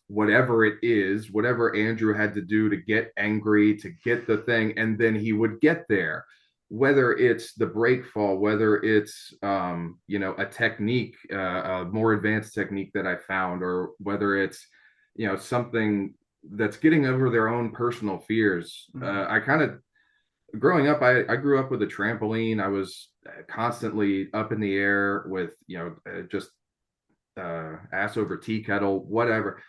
whatever it is, whatever Andrew had to do to get angry, to get the thing, and then he would get there. Whether it's the break fall, whether it's a technique, a more advanced technique that I found, or whether it's something that's getting over their own personal fears. I kind of growing up, I grew up with a trampoline. I was constantly up in the air with just ass over tea kettle, whatever.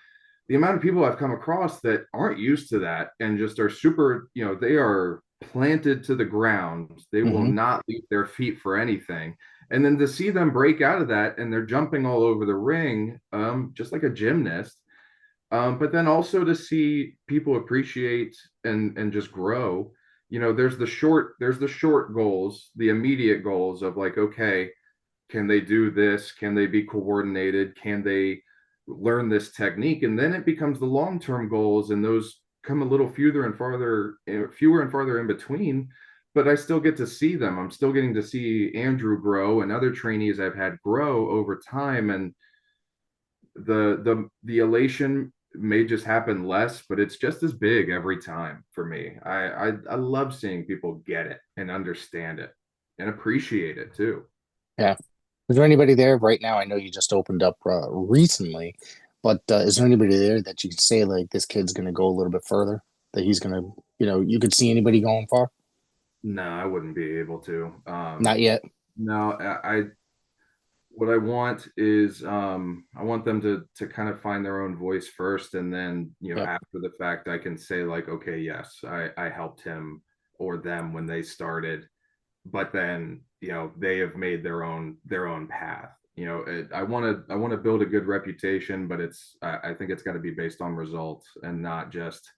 The amount of people I've come across that aren't used to that and just are super, they are planted to the ground. They will Mm-hmm. not leave their feet for anything. And then to see them break out of that and they're jumping all over the ring, just like a gymnast. But then also to see people appreciate and just grow. You know, there's the short goals, the immediate goals of like, okay, can they do this? Can they be coordinated? Can they learn this technique? And then it becomes the long-term goals, and those come a little fewer and farther in between. But I still get to see them. I'm still getting to see Andrew grow and other trainees I've had grow over time. And the elation may just happen less, but it's just as big every time for me. I love seeing people get it and understand it and appreciate it too. Yeah. Is there anybody there right now? I know you just opened up recently, but is there anybody there that you could say like this kid's going to go a little bit further? That he's going to, you could see anybody going far? No, I wouldn't be able to. Not yet. No, I what I want is I want them to kind of find their own voice first, and then Yep. after the fact I can say like, okay, yes, I helped him or them when they started, but then they have made their own path. I want to build a good reputation, but I think it's got to be based on results and not just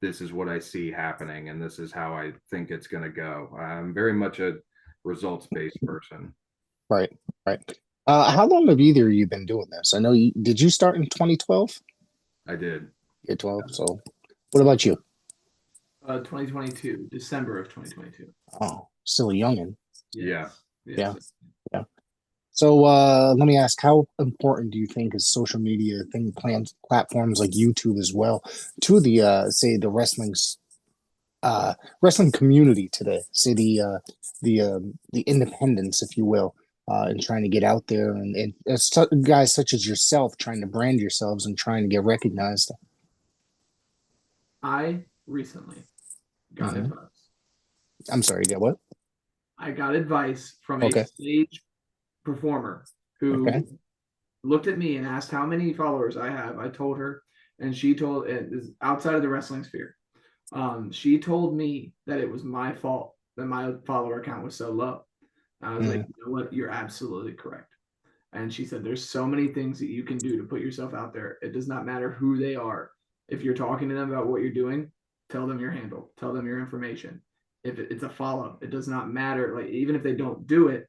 this is what I see happening and this is how I think it's going to go. I'm very much a results based person. Right. Right. How long have either of you been doing this? I know did you start in 2012? I did. Yeah, 12. So what about you? 2022, December of 2022. Oh, still a youngin'. Yes. Yeah. Yeah. So let me ask, how important do you think is social media platforms like YouTube as well to the say the wrestling community today? Say the independents, if you will, and trying to get out there and guys such as yourself trying to brand yourselves and trying to get recognized. I recently got advice. I'm sorry, get what? I got advice from Okay. a stage performer who looked at me and asked how many followers I have. I told her, and she told it is outside of the wrestling sphere. She told me that it was my fault that my follower count was so low. I was like, you know what? You're absolutely correct. And she said, there's so many things that you can do to put yourself out there. It does not matter who they are. If you're talking to them about what you're doing, tell them your handle, tell them your information. If it's a follow, it does not matter. Like, even if they don't do it,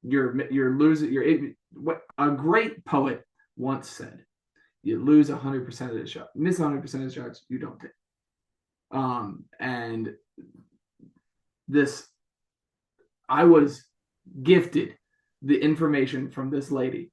you're losing. What a great poet once said: you lose 100% of the shot, miss 100% of the shots you don't take. And this, I was gifted the information from this lady,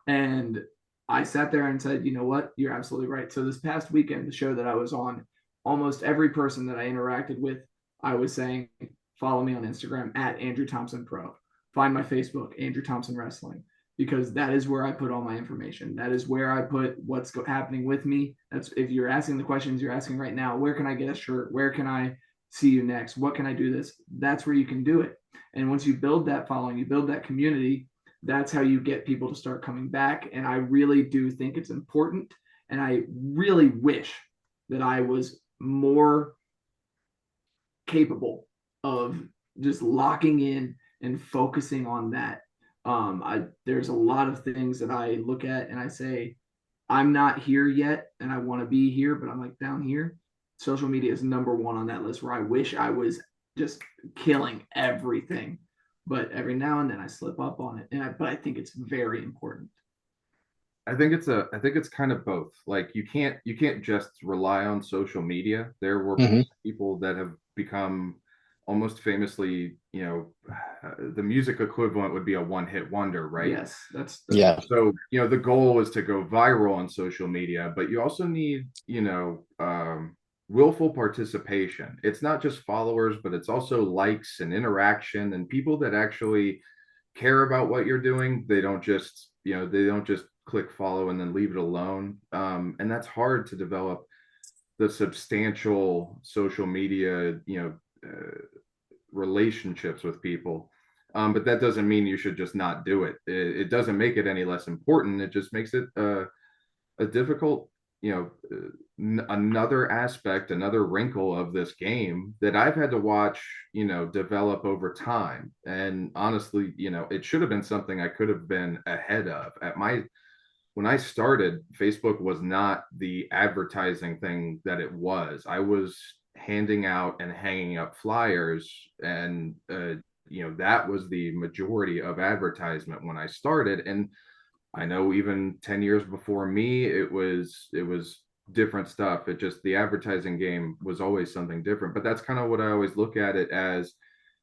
and I sat there and said, you know what, you're absolutely right. So this past weekend, the show that I was on, almost every person that I interacted with, I was saying, follow me on Instagram at Andrew Thompson Pro. Find my Facebook, Andrew Thompson Wrestling, because that is where I put all my information. That is where I put what's happening with me. That's, if you're asking the questions you're asking right now, where can I get a shirt? Where can I see you next? What can I do this? That's where you can do it. And once you build that following, you build that community, that's how you get people to start coming back. And I really do think it's important. And I really wish that I was more capable of just locking in and focusing on that. There's a lot of things that I look at and I say, I'm not here yet and I want to be here, but I'm like down here. Social media is number one on that list, where I wish I was just killing everything. But every now and then I slip up on it. But I think it's very important. I think it's kind of both. Like you can't just rely on social media. There were people that have become almost famously, the music equivalent would be a one-hit wonder, right? Yes, that's yeah. So, the goal is to go viral on social media, but you also need, willful participation. It's not just followers, but it's also likes and interaction and people that actually care about what you're doing. They don't just click follow and then leave it alone. And that's hard to develop the substantial social media, relationships with people. But that doesn't mean you should just not do it. It doesn't make it any less important. It just makes it a difficult you know, another aspect, another wrinkle of this game that I've had to watch, you know, develop over time. And honestly, you know, it should have been something I could have been ahead of. When I started, Facebook was not the advertising thing that it was. I was handing out and hanging up flyers, and you know, that was the majority of advertisement when I started. And I know even 10 years before me, it was different stuff. It just, the advertising game was always something different. But that's kind of what I always look at it as.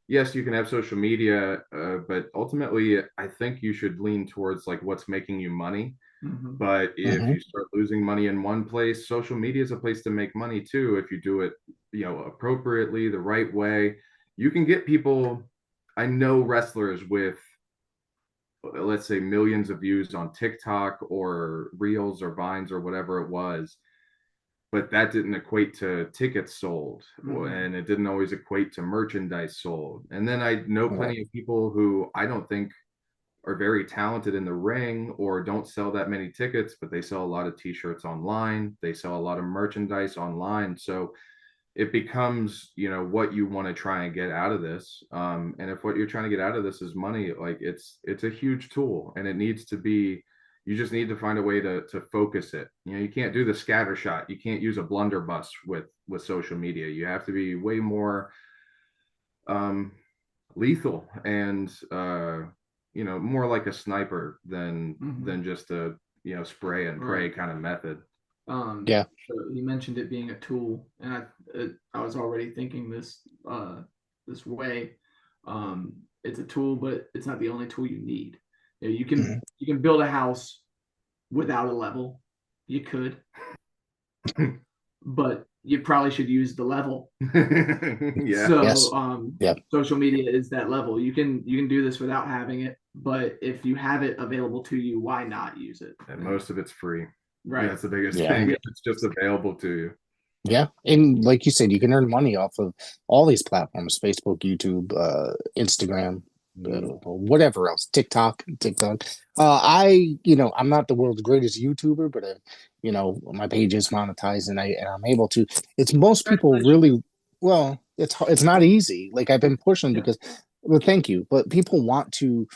Yes, you can have social media, but ultimately, I think you should lean towards like what's making you money. But if Mhm. you start losing money in one place, social media is a place to make money too. If you do it, you know, appropriately, the right way, you can get people. I know wrestlers with, let's say, millions of views on TikTok or Reels or Vines or whatever it was, but that didn't equate to tickets sold, and it didn't always equate to merchandise sold. And then I know Right. plenty of people who I don't think are very talented in the ring or don't sell that many tickets, but they sell a lot of t-shirts online. They sell a lot of merchandise online. So it becomes, you know, what you want to try and get out of this. And if what you're trying to get out of this is money, like it's a huge tool, and it needs to be, you just need to find a way to focus it. You know, you can't do the scatter shot. You can't use a blunderbuss with social media. You have to be way more um lethal and you know, more like a sniper than just a, you know, spray and pray kind of method. Yeah. So you mentioned it being a tool, and I was already thinking this way. It's a tool, but it's not the only tool you need. You know, Mhm. you can build a house without a level. You could, but you probably should use the level. Yeah. So Yes. Yep. social media is that level. You can do this without having it, but if you have it available to you, why not use it? And most of it's free. Right. That's the biggest Yeah. thing. If it's just available to you. Yeah. And like you said, you can earn money off of all these platforms: Facebook, YouTube, Instagram, whatever else, TikTok. I'm not the world's greatest YouTuber, but my page is monetized, and I'm able to. It's most people Congratulations. really well. It's not easy. Like I've been pushing Yeah. because, well, thank you, but people want to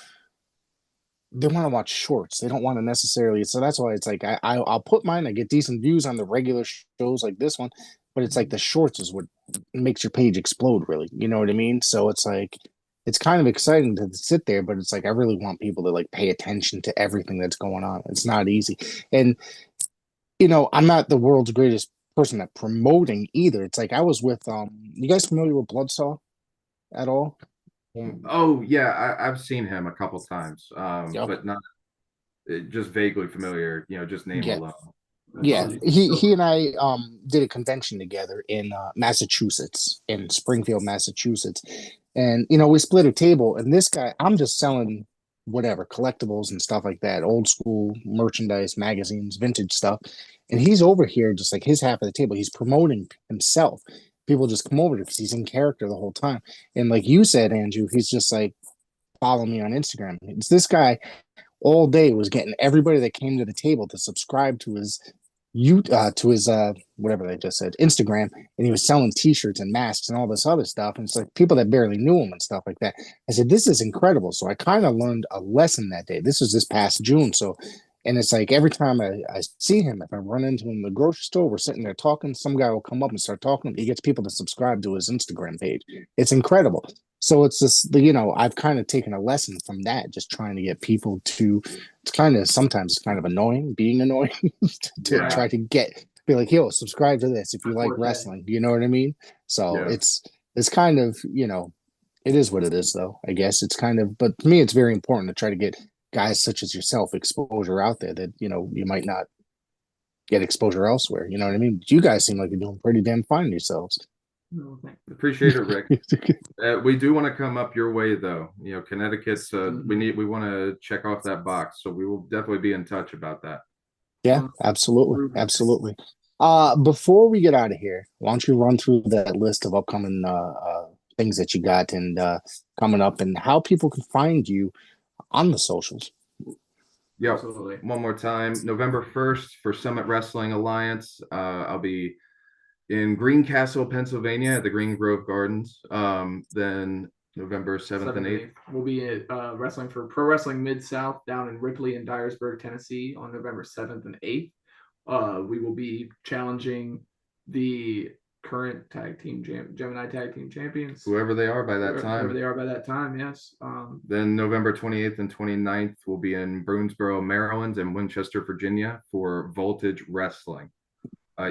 watch shorts. They don't want to necessarily. So that's why it's like I'll put mine. I get decent views on the regular shows like this one, but it's like the shorts is what makes your page explode. Really, you know what I mean? So it's like it's kind of exciting to sit there, but it's like I really want people to like pay attention to everything that's going on. It's not easy, and I'm not the world's greatest person at promoting either. It's like I was with you guys familiar with Bloodsaw at all? Oh yeah, I've seen him a couple times, Yep. but not just vaguely familiar. You know, just name Yeah. alone. Yeah, Apologies. he and I did a convention together in Massachusetts, in Springfield, Massachusetts, and we split a table. And this guy, I'm just selling whatever collectibles and stuff like that, old school merchandise, magazines, vintage stuff, and he's over here just like his half of the table. He's promoting himself. People just come over because he's in character the whole time. And like you said, Andrew, he's just like follow me on Instagram. It's this guy all day was getting everybody that came to the table to subscribe to his whatever they just said, Instagram, and he was selling t-shirts and masks and all this other stuff. And it's like people that barely knew him and stuff like that. I said, this is incredible. So I kind of learned a lesson that day. This was this past June. So and it's like every time I see him, if I run into him in the grocery store, we're sitting there talking, some guy will come up and start talking. He gets people to subscribe to his Instagram page. It's incredible. So it's just I've kind of taken a lesson from that, just trying to get people to. It's kind of sometimes it's kind of annoying, being annoying to Right. try to be like, yo, subscribe to this if you like Forte. wrestling. You know what I mean? So Yeah. it's kind of it is what it is, though. I guess it's kind of, but to me, it's very important to try to get guys such as yourself exposure out there that you might not get exposure elsewhere. You know what I mean? But you guys seem like you're doing pretty damn fine yourselves. No, thank Appreciate it, Rick. We do want to come up your way, though. You know, Connecticut's. We want to check off that box, so we will definitely be in touch about that. Yeah, absolutely, absolutely. Before we get out of here, why don't you run through that list of upcoming things that you got and coming up, and how people can find you on the socials? Yep. Absolutely. One more time, November 1st for Summit Wrestling Alliance. I'll be in Greencastle, Pennsylvania at the Green Grove Gardens. Then November 7th and 8th. We'll be wrestling for Pro Wrestling Mid-South down in Ripley and Dyersburg, Tennessee on November 7th and 8th. We will be challenging the current Gemini tag team champions. Whoever they are by that time. Whoever they are by that time, yes. Then November 28th and 29th, we'll be in Boonsboro, Maryland and Winchester, Virginia for Voltage Wrestling.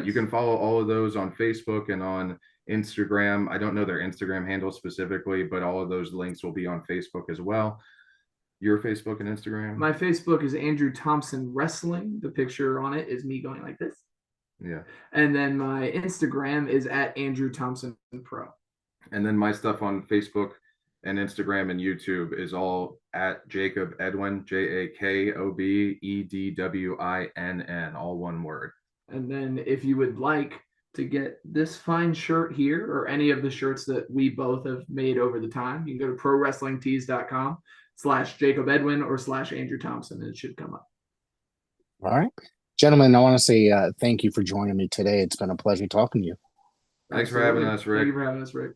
You can follow all of those on Facebook and on Instagram. I don't know their Instagram handle specifically, but all of those links will be on Facebook as well. Your Facebook and Instagram? My Facebook is Andrew Thompson Wrestling. The picture on it is me going like this. Yeah. And then my Instagram is at Andrew Thompson Pro. And then my stuff on Facebook and Instagram and YouTube is all at Jakob Edwin, JAKOBEDWINN, all one word. And then if you would like to get this fine shirt here or any of the shirts that we both have made over the time, you can go to prowrestlingtees.com/Jakob Edwin or /Andrew Thompson, and it should come up. All right. Gentlemen, I want to say thank you for joining me today. It's been a pleasure talking to you. Thanks for having us, Rick. Thank you for having us, Rick.